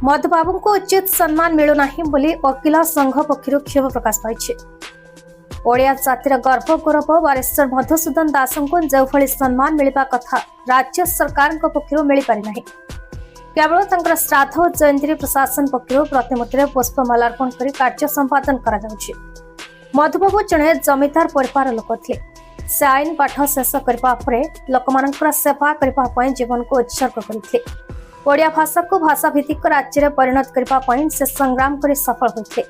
मधुबाबू को उचित सम्मान मिलूना वकील संघ पक्षर क्षोभ प्रकाश पाई। ओडिया जातिर गर्व गौरव बारिस्टर मधुसूदन दास को जो भली सम्मान मिलवा कथा राज्य सरकार पक्षर मिल पारिना। केवल तंकर श्राद्ध और जयंती प्रशासन पक्षर प्रतिमूर्ति पुष्पमाला अर्पण कर कार्य संपादन करा जाउछि। मधुबाबू जड़े जमीदार परिवार लोक थे। से आईन पाठ शेष करने लोकमानंकर सेवा करने जीवन को उत्सर्ग करते। ओडिया भाषा को भाषा भित्तिक राज्य में परिणत करने से संग्राम कर सफल होते।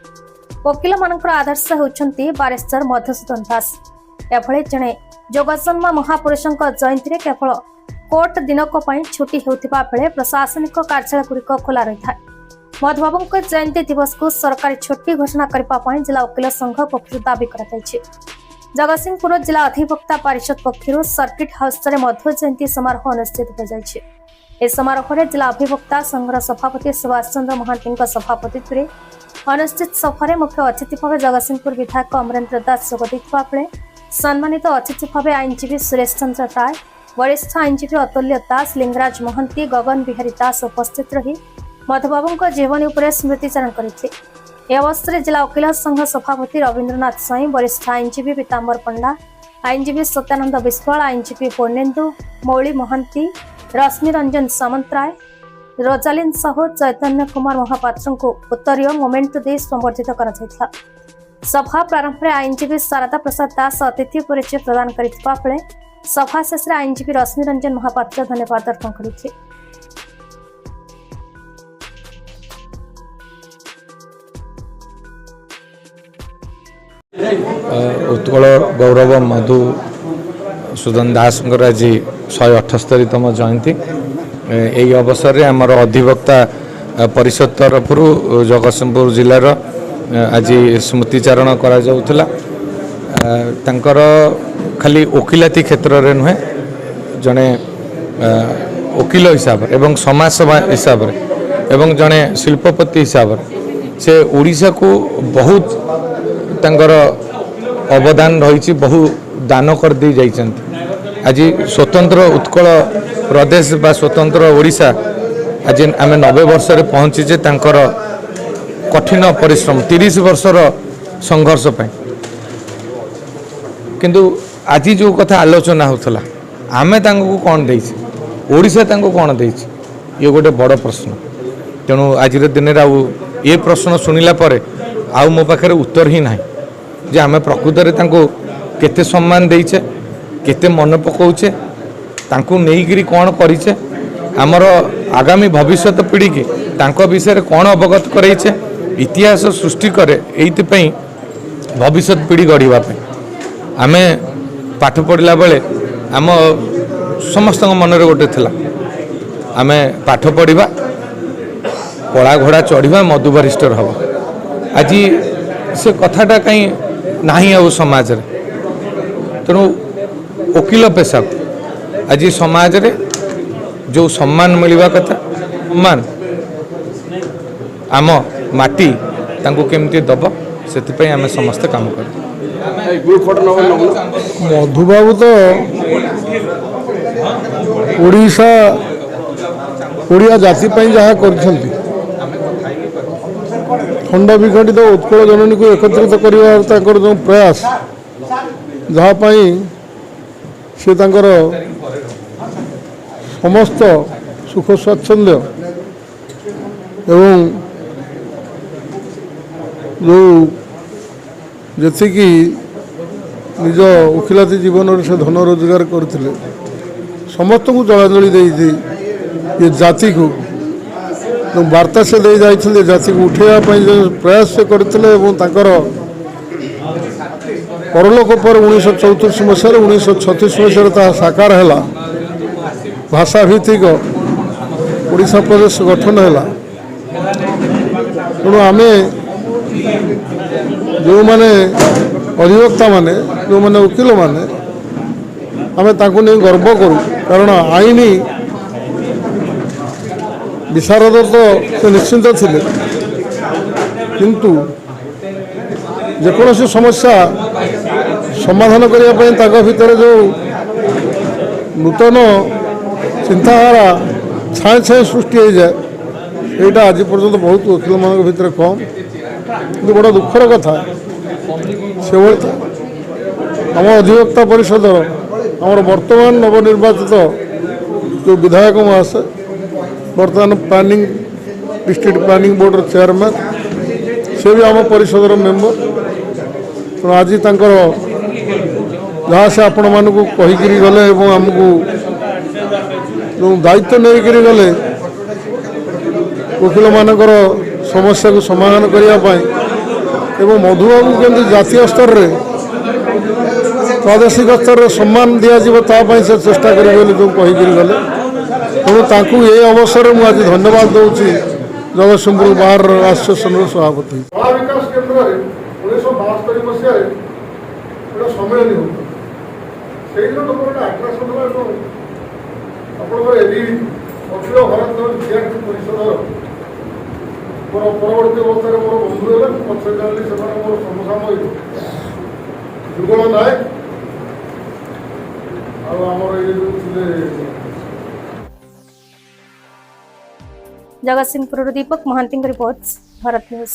वकील मानकर आदर्श होउछंती बारिस्टर मधुसूदन दास। एभଳି जड़े जोगजन्मा महापुरुषों जयंती केवल कोर्ट दिनक छुट्टी होता बेले प्रशासनिक कार्यालय गुड़िक खोला रही है। मधुबाबू जयंती दिवस को सरकारी छुट्टी घोषणा करने जिला वकील संघ पक्ष दावी कर जगतसिंहपुर जिला अधिवक्ता परिषद पक्षर सर्किट हाउस मधु जयंती समारोह अनुष्ठित हो जाए। इस समारोह में जिला अधिवक्ता संघर सभापति सुभाष चंद्र महांती सभापतित्व में अनुष्ठित सभा मुख्य अतिथि भाव जगतसिंहपुर विधायक अमरेन्द्र दास जोगदेइथिबा बेले सम्मानित अतिथि भाव आईनजीवी सुरेश चंद्र राय, वरिष्ठ आईनजीवी अतुल्य दास, लिंगराज महंती, गगन बिहारी दास उपस्थित रही मधुबाबू जीवनी उपर स्मृतिचारण करते। यह अवसर में जिला वकील संघ सभापति रवीन्द्रनाथ साई, वरिष्ठ आईनजीवी पीताम्बर पंडा, आईनजीवी सत्यानंद विश्वाल, आईनजीवी पूर्णेन्दु मौली महंती, रश्मि रंजन सामंतराय, रोजालिन साहू, चैतन्य कुमार महापात्र को उत्तरीय मोमेंट दे संबर्धित कर सभा प्रारंभ में आईनजीवी शारदा प्रसाद दास अतिथि परिचय प्रदान करथिबा बेले सभा शेष में आईनजीवी रश्मि रंजन महापात्र धन्यवाद अर्पण करथिले। उत्कल गौरव मधुसूदन दास आज 178तम जयंती। यही अवसर में आमर अधिवक्ता परिषद तरफ जगतसिंहपुर जिलार आज स्मृतिचारण करा जाउथला। तांकर खाली वकिलाती क्षेत्र में नुहे जड़े वकिल हिसाब एवं समाजसेवा हिसाब एवं जड़े शिल्पपति हिसाब से ओडिशा को बहुत तांकर अवदान रही, बहु दान कर दे जाइछन्ति। आज स्वतंत्र उत्कल प्रदेश बा स्वतंत्र ओडिशा आज आम 90 वर्ष पहुँचीचे तांकर कठिन परिश्रम 30 वर्षर संघर्ष पाई। किंतु आज जो कथा आलोचना होता आमे तांको कौन देइछि, ओडिशा तांको कौन देइछि, ये गोटे बड़ प्रश्न। तेणु आज दिन में ये प्रश्न शुणिला परे आउ मो पाखे उत्तर ही ना जे आमे प्रकृत में तांको केते सम्मान देइछे, केते मन पकाउछे, तांको नेइगिरी कौन करिछे, आमर आगामी भविष्य पीढ़ी की तांको विषय कौन अवगत करैछे, इतिहास सृष्टि करे एइतिपई भविष्य पीढ़ी गढ़िबा पे आमे पाठ पढ़ला बेले आम समस्त मन रे गोटे थिला आमे पाठ पढ़िबा, कला घोड़ा चढ़िबा, मधु बारिस्टर हबा। आज से कथाटा कहीं नहीं आ समाज रे। तेणु वकील पेशा आज समाज रे जो सम्मान मिलवा कथा सम्मान आम माटी तांको केमती दब से आम समस्ते काम कर। मधुबाबू तो ओडिया जाति जहाँ कर खंड विखंडित उत्कल जननी को एकत्रित कर जो प्रयास जहाँपाई से समस्त सुख स्वाच्छंद्य एवं जो जी निज वकिलाती जीवन से धन रोजगार करते समस्त को जलांजलि दे ये जाति को वार्ता से दे जाते जाति को उठेवाई जो प्रयास से करते परलोक पर 1934 मसीह 1936 मसीह साकार है भाषा भित्तिक ओडिशा प्रदेश गठन है। तेणु आम जो मैंने अधिवक्ता माने जो मैंने वकिल माने आम नहीं गर्व करूँ, कारण आईन विशारद तो से निश्चिंत थे किंतु जेकोसी समस्या समाधान करने भितर जो नूतन चिंताधारा छाए छाए सृष्टि हो जाए এইটা আজ পর্যন্ত বহুত ওকিল মান ভিতরে কম কিন্তু বড় দুঃখর কথা সেভাবে আমার অধিবক্তা পরিষদর আমার বর্তমান নবনির্বাচিত যে বিধায়ক মহাশয় বর্তমান planning district planning board chairman से भी आम परिषदर मेम्बर तो आज तांकर जहाँ से आपण मानक कहीकि गले आमको जो दायित्व नहीं करी गले वकिल मानकर समस्या को समाधान करने एवं मधुबाबू केमती जातीय स्तर में प्रादेशिक स्तर में सम्मान दिज्व से चेष्टा करेंगे जो कहीकि गले तेणु ये अवसर में आज धन्यवाद दूसरी जगतसिंहपुर बार एसोसिएशन सभापति विकास केन्द्र 1972 मसीह सम्मेलन होता आट्राक्शन अखिल भारत विद्यार्थी परिषद मोर परवर्ती अवस्था मोर बंधु है पक्ष जानी से मोर समसामयिक जुगल नायक आमर ये जगतसिंहपुर दीपक महांती रिपोर्ट्स भारत न्यूज।